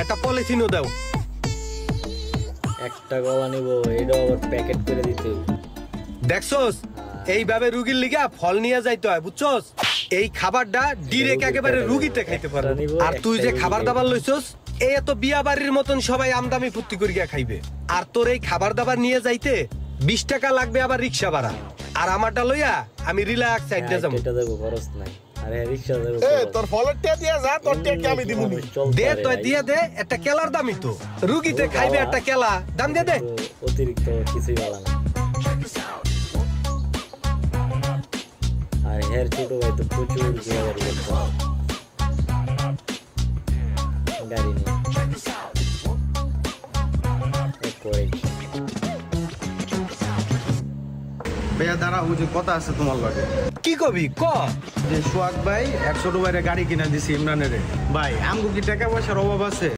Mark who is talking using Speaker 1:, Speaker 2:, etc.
Speaker 1: একটা পলিথিনও দাও।
Speaker 2: একটা গলা নিব, এটা আবার প্যাকেট করে দিতে।
Speaker 1: দেখছস এইভাবে রুগীর লিগা ফল নিয়ে যাইতে হয়, বুঝছস? এই খাবারটা ডিরেক্ট একেবারে রুগীতে খাইতে পারবে। আর তুই যে খাবার দাবার লইছস, এই তো বিয়া বাড়ির মতন সবাই আমদামি ফুর্তি করিয়া খাইবে। আর তোর এই খাবার দাবার নিয়ে যাইতে 20 টাকা লাগবে আবার রিক্সা ভাড়া। আর আমারটা লইয়া আমি রিল্যাক্স সাইডে যাবো।
Speaker 2: এটা দেবো, খরচ নাই। আরে রিক্সা দেবো।
Speaker 3: তোর ফলের টিয়া দিয়া যা, তোর টিয়া কি আমি দিমু?
Speaker 1: দে তো, দিয়ে দে। একটা কেলার দামই তো, রুগীতে খাইবে একটা কেলা, দাম দিয়ে দে।
Speaker 2: অতিরিক্ত কিছুই বলা না। আর হের ছোট ভাই তো প্রচুর ঘোরাঘুরি করতে হয় গাড়ি নিয়ে।
Speaker 4: ভাইয়া দাঁড়া, ওই যে কথা আছে তোমার লগে।
Speaker 1: কি কবি ক?
Speaker 4: যে সোহাগ ভাই 100 টাকা গাড়ি কিনা দিছি ইমরানের। ভাই আমগো কি টাকা পয়সার অভাব আছে?